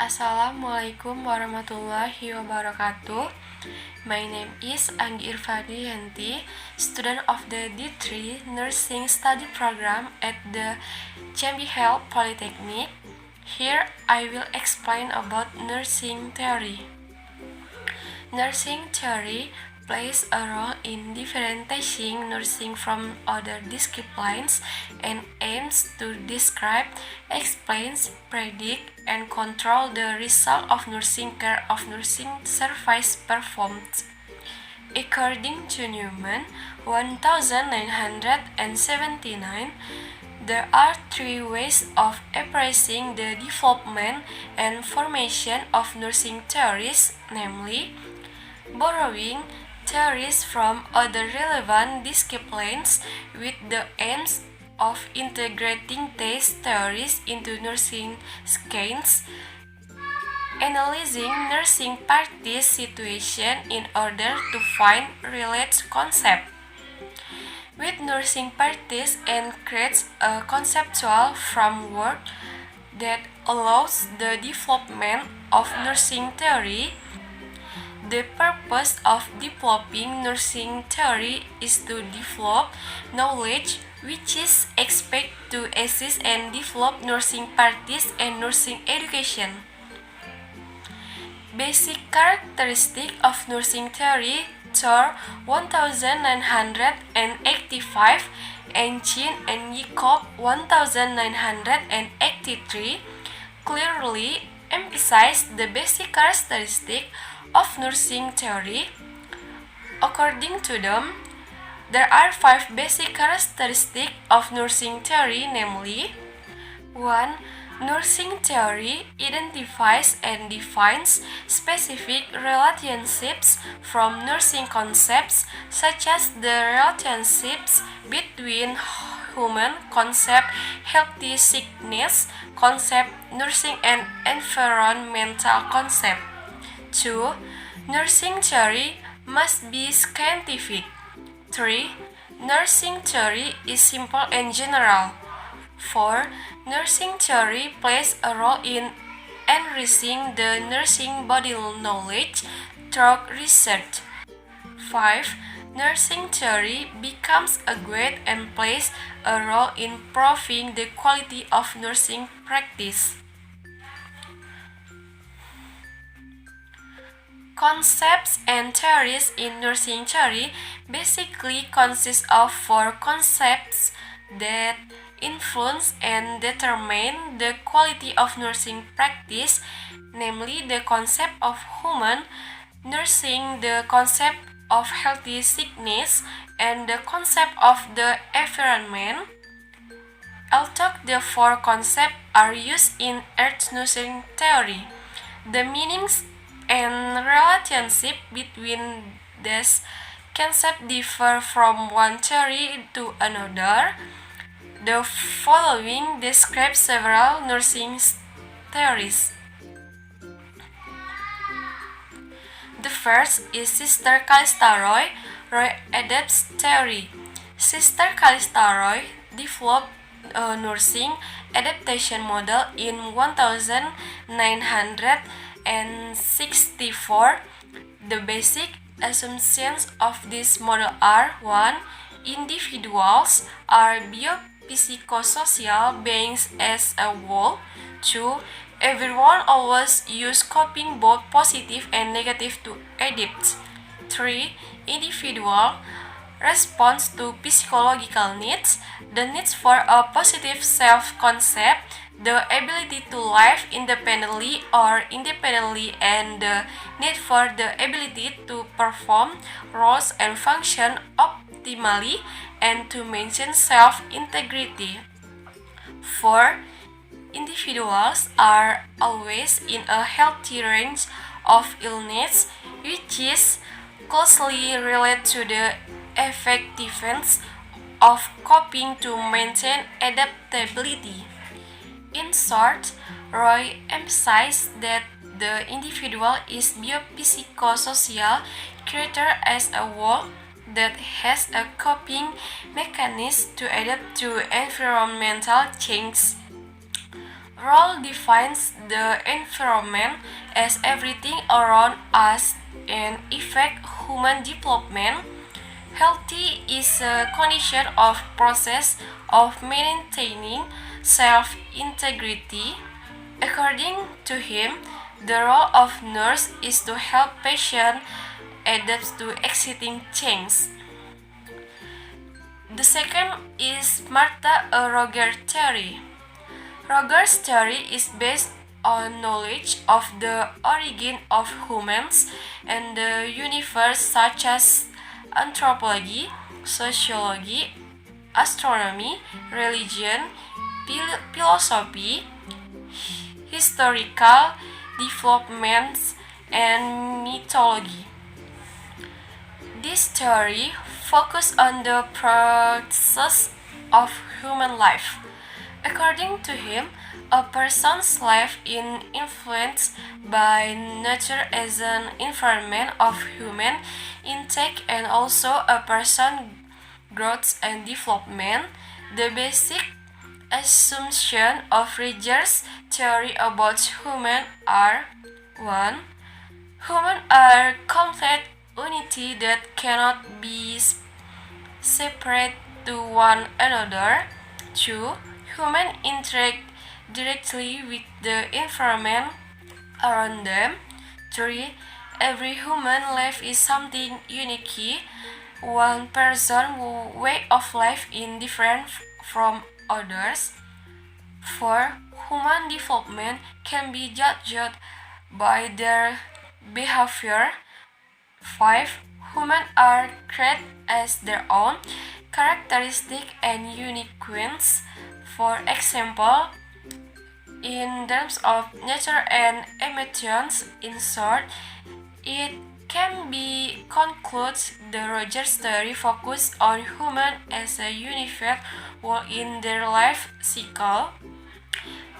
Assalamualaikum warahmatullahi wabarakatuh. My name is Anggi Irfa Dwiyanti, student of the D3 Nursing Study Program at the Jambi Health Polytechnic. Here I will explain about nursing theory. Nursing theory plays a role in differentiating nursing from other disciplines and aims to describe, explain, predict, and control the result of nursing care of nursing service performed. According to Newman, 1979, there are three ways of appraising the development and formation of nursing theories, namely, borrowing theories from other relevant disciplines with the aims of integrating these theories into nursing science, analyzing nursing practice situation in order to find related concepts with nursing practice and creates a conceptual framework that allows the development of nursing theory. The purpose of developing nursing theory is to develop knowledge which is expected to assist and develop nursing practice and nursing education. Basic characteristic of nursing theory, Thor 1985 and Chin and Jacob 1983 clearly emphasize the basic characteristic of nursing theory. According to them, there are 5 basic characteristics of nursing theory, namely 1. Nursing theory identifies and defines specific relationships from nursing concepts, such as the relationships between human concept, healthy sickness concept, nursing and environmental concept. 2. Nursing theory must be scientific. 3. Nursing theory is simple and general. 4. Nursing theory plays a role in enriching the nursing body knowledge through research. 5. Nursing theory becomes a guide and plays a role in improving the quality of nursing practice. Concepts and theories in nursing theory basically consist of 4 concepts that influence and determine the quality of nursing practice, namely the concept of human nursing, the concept of healthy sickness, and the concept of the environment. Although the 4 concepts are used in earth nursing theory, the meanings and relationship between these concepts differ from one theory to another. The following describes several nursing theories. The first is Sister Callista Roy Adams theory. Sister Callista Roy developed a nursing adaptation model in 1964. The basic assumptions of this model are 1. Individuals are biopsychosocial beings as a whole. 2. Everyone always uses coping both positive and negative to adapt. 3. Individual response to psychological needs, the needs for a positive self-concept, the ability to live independently or independently, and the need for the ability to perform roles and function optimally and to maintain self-integrity. 4. Individuals are always in a healthy range of illness, which is closely related to the effectiveness of coping to maintain adaptability. In short, Roy emphasized that the individual is biopsychosocial creature as a whole that has a coping mechanism to adapt to environmental change. role defines the environment as everything around us and affect human development. Healthy is a condition of process of maintaining self-integrity. According to him, the role of nurse is to help patient adapt to existing change. The second is Martha Roger theory. Roger's theory is based on knowledge of the origin of humans and the universe such as anthropology, sociology, astronomy, religion, philosophy, historical developments, and mythology. This theory focuses on the process of human life. According to him, a person's life is influenced by nature as an environment of human intake and also a person's growth and development. The basic assumption of Roger's theory about humans are 1. Humans are complete unity that cannot be separate to one another. 2. Humans interact directly with the environment around them. 3. Every human life is something unique. One person's way of life is different from others. 4. Human development can be judged by their behavior. 5. Humans are created as their own characteristics and uniqueness. For example, in terms of nature and emotions, in short, it can be concluded the Roger's theory focuses on humans as a unified whole in their life cycle.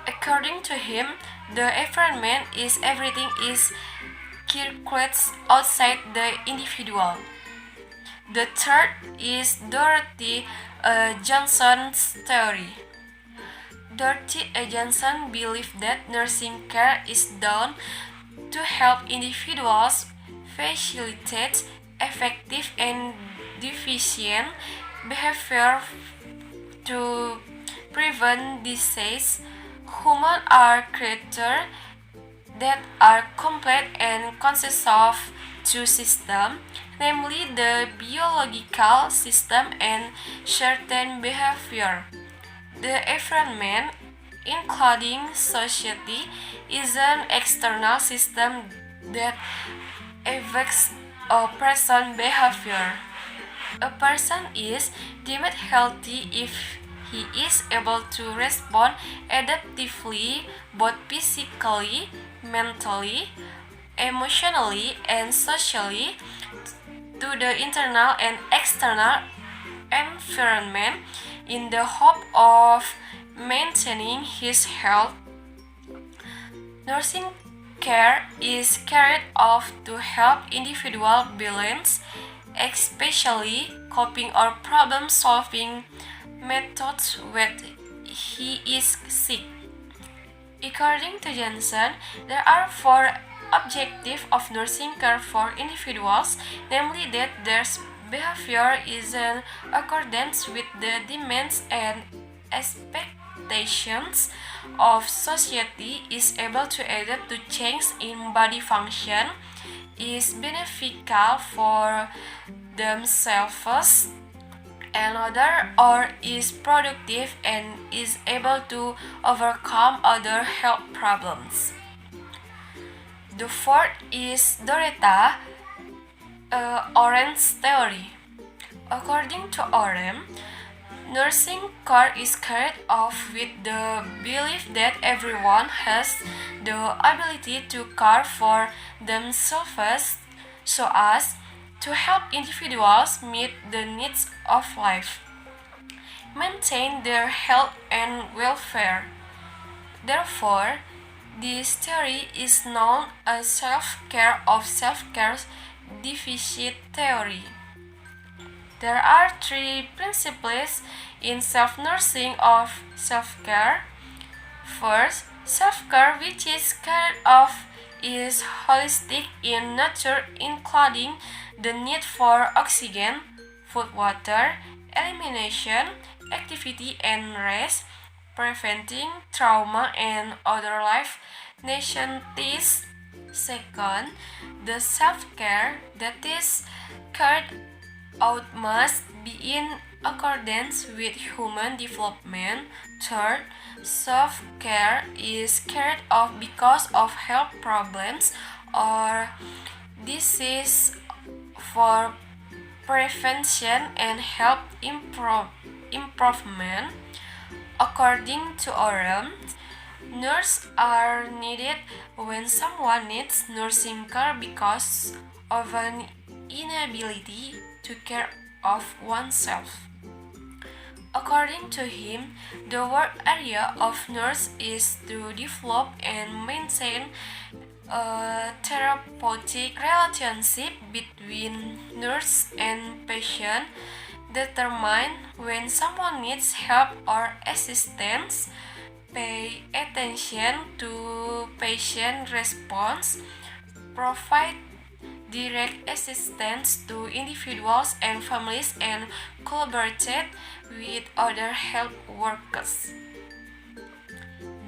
According to him, the environment is everything is circulates outside the individual. The third is Dorothy Johnson's theory. Dorothy Johnson believed that nursing care is done to help individuals facilitate effective and deficient behavior to prevent disease. Humans are creatures that are complete and consist of two systems, namely the biological system and certain behavior. The environment, including society, is an external system that affects a person's behavior. A person is deemed healthy if he is able to respond adaptively both physically, mentally, emotionally, and socially to the internal and external environment in the hope of maintaining his health. Nursing care is carried out to help individual balance, especially coping or problem-solving methods when he is sick. According to Johnson, there are four objectives of nursing care for individuals, namely that their behavior is in accordance with the demands and expectations of society, is able to adapt to change in body function, is beneficial for themselves and other, or is productive and is able to overcome other health problems. The fourth is Doretta Oren's theory. According to Oren, nursing care is carried out with the belief that everyone has the ability to care for themselves so as to help individuals meet the needs of life, maintain their health and welfare. Therefore, this theory is known as self-care of self-care deficit theory. There are three principles in self-nursing of self-care. First, self-care, which is care of, is holistic in nature, including the need for oxygen, food, water, elimination, activity, and rest, preventing trauma and other life necessities. Second, the self-care that is carried out must be in accordance with human development. Third, self-care is carried out because of health problems or disease for prevention and health improvement. According to Orem, nurses are needed when someone needs nursing care because of an inability to care of oneself. According to him, the work area of nurse is to develop and maintain a therapeutic relationship between nurse and patient, determine when someone needs help or assistance, pay attention to patient response, provide direct assistance to individuals and families, and collaborate with other health workers.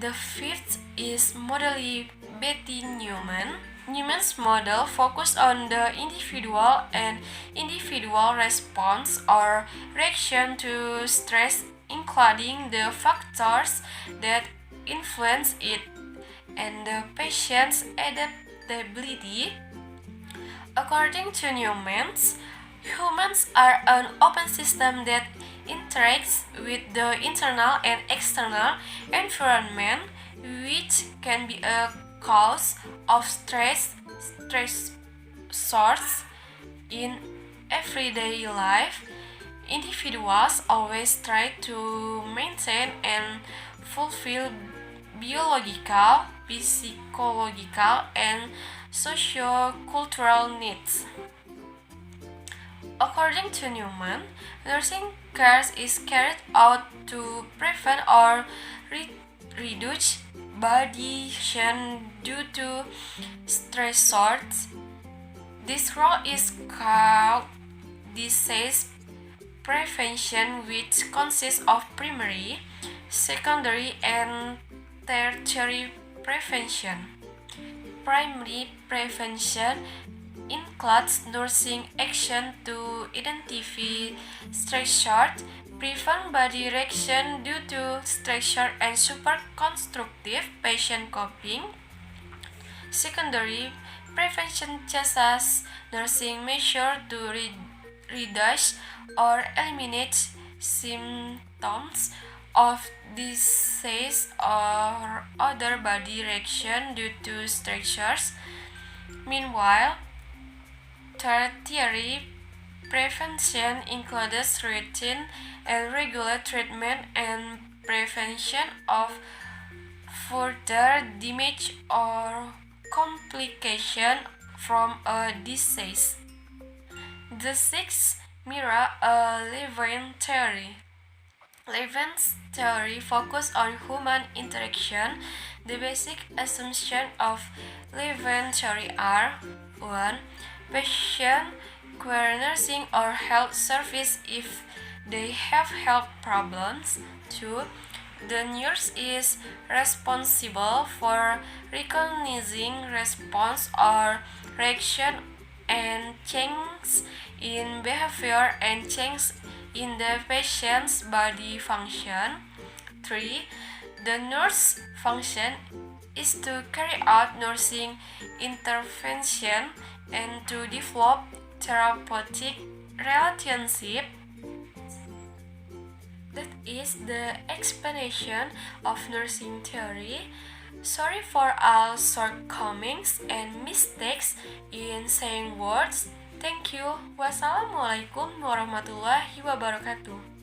The fifth is modally Betty Newman. Newman's model focused on the individual and individual response or reaction to stress, including the factors that influence it and the patient's adaptability. According to Newman, humans are an open system that interacts with the internal and external environment, which can be a cause of stress source in everyday life. Individuals always try to maintain and fulfill biological, psychological, and socio-cultural needs. According to Newman, nursing care is carried out to prevent or reduce body pain due to stressors. This role is called disease prevention, which consists of primary, secondary, and tertiary prevention. Primary prevention includes nursing action to identify stressors, prevent body reaction due to stressor, and support constructive patient coping. Secondary prevention chases nursing measures to reduce or eliminate symptoms of disease or other body reaction due to stressors. Meanwhile, tertiary prevention includes routine and regular treatment and prevention of further damage or complication from a disease. The sixth mirror a Levin theory. Levin's theory focuses on human interaction. The basic assumptions of Levin's theory are: 1. Patient require nursing or health service if they have health problems. 2. The nurse is responsible for recognizing response or reaction and change in behavior and change in the patient's body function. 3. The nurse function is to carry out nursing intervention and to develop therapeutic relationship. That is the explanation of nursing theory. Sorry for all shortcomings and mistakes in saying words. Thank you. Wassalamualaikum warahmatullahi wabarakatuh.